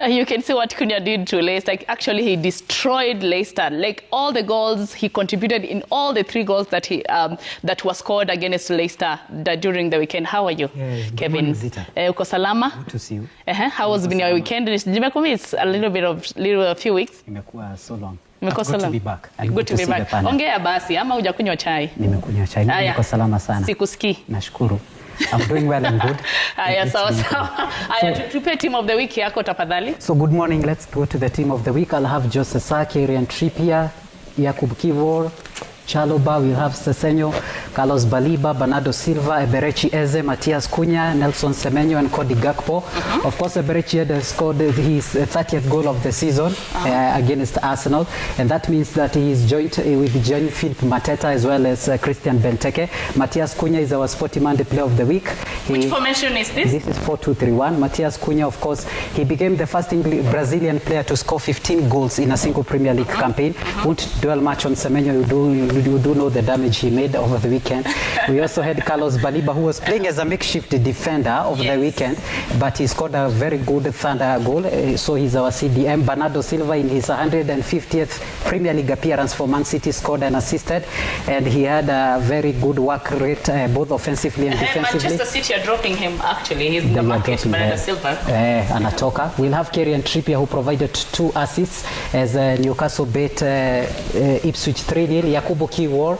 You can see what Cunha did to Leicester. Like, actually, he destroyed Leicester. Like all the goals he contributed in all the 3 goals that he that was scored against Leicester during the weekend. How are you, Kevin? Uko salama? Good to see you. How was been your weekend? It's a little few weeks. Imekuwa so long. Good to be back. Good to be back. Ongea basi ama hujakunywa chai? Nimekunywa chai. Niko salama sana. Sikusikii. Nashukuru. I'm doing well and good. Tupe team of the week yako tafadhali. So good morning. Let's go to the team of the week. I'll have Jose Saki, and Trippier, Jakub Kivor, Chalobah, we'll have Sesenyo, Carlos Baliba, Bernardo Silva, Eberechi Eze, Matias Cunha, Nelson Semenyo, and Cody Gakpo. Of course, Eberechi had scored his 30th goal of the season against Arsenal, and that means that he is joined with Philip Mateta as well as Christian Benteke. Matias Cunha is our Sporting Player of the Week. Which formation is this? This is 4-2-3-1. Matias Cunha, of course, he became the first Brazilian player to score 15 goals in a single Premier League campaign. Won't dwell much on Semenyo. You do know the damage he made over the weekend. We also had Carlos Baliba, who was playing as a makeshift defender over the weekend, but he scored a very good Thunder goal, so he's our CDM. Bernardo Silva, in his 150th Premier League appearance for Man City, scored and assisted, and he had a very good work rate, both offensively and defensively. Manchester City are dropping him, actually. He's in the market, Bernardo Silva. Anatoka. We'll have Kieran Trippier, who provided 2 assists as Newcastle beat Ipswich 3-0. Jakubo Kivor,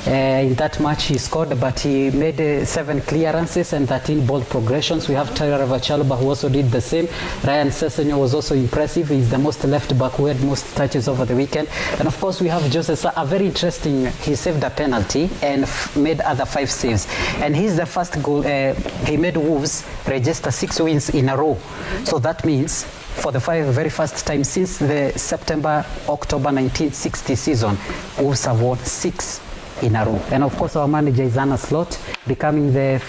in that match he scored, but he made 7 clearances and 13 ball progressions. We have Tyrell Chalobah, who also did the same. Ryan Sessegnon was also impressive. He's the most left back who had most touches over the weekend. And of course we have Jose Sa, very interesting. He saved a penalty and made other 5 saves. And he's the first goal. He made Wolves register 6 wins in a row. So that means for the very first time since the September-October 1960 season, Wolves have won 6 in a row. And of course our manager is Arne Slot, becoming the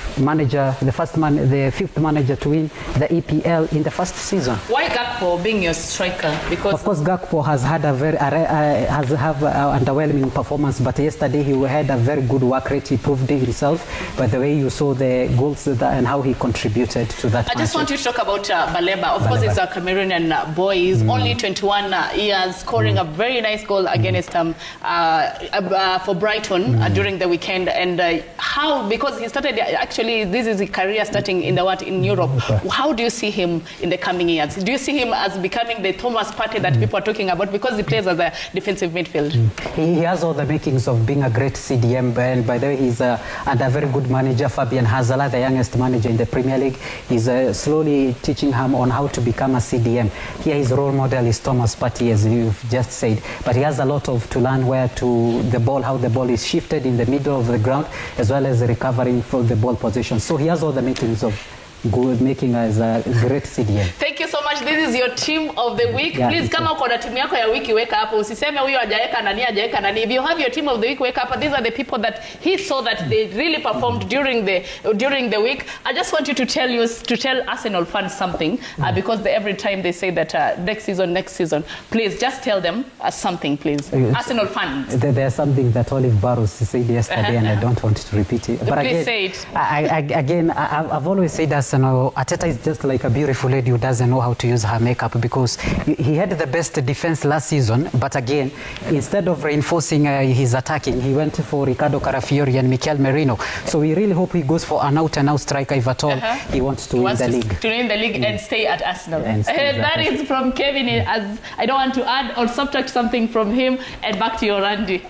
fifth manager to win the EPL in the first season. Why Gakpo being your striker? Because of course Gakpo has had a very underwhelming performance, but yesterday he had a very good work rate. He proved himself by the way you saw the goals and how he contributed to that. I just want you to talk about Baleba. Of course, it's a Cameroonian boy. He's only 21 years, scoring a very nice goal against for Brighton during the weekend. And how, because he started, actually this is his career starting in Europe. How do you see him in the coming years? Do you see him as becoming the Thomas Partey that people are talking about, because he plays as a defensive midfield? He has all the makings of being a great CDM, and by the way he's under a very good manager, Fabian Hazala, the youngest manager in the Premier League. He's slowly teaching him on how to become a CDM. Here his role model is Thomas Partey, as you've just said, but he has a lot to learn how the ball is shifted in the middle of the ground, as well as recovering from the ball position. So he has all the makings of making as a great CDM. Thank you so much. This is your team of the week. Please, kama uko na timu yako ya wiki, weka hapo. Usiseme huyo hajaweka nani. If you have your team of the week, weka hapo. These are the people that he saw that they really performed during the week. I just want you to tell Arsenal fans something, because every time they say that next season, please just tell them something, please. Arsenal fans. There's something that Olive Barrows said yesterday, and I don't want to repeat it. But please say it. I've always said that Arteta is just like a beautiful lady who doesn't know how to use her makeup, because he had the best defense last season, but again, instead of reinforcing his attacking, he went for Ricardo Carafiori and Mikel Merino. So we really hope he goes for an out-and-out striker if at all he wants to win the league. To win the league and stay at Arsenal. That is from Kevin. As I don't want to add or subtract something from him. And back to you, Randy.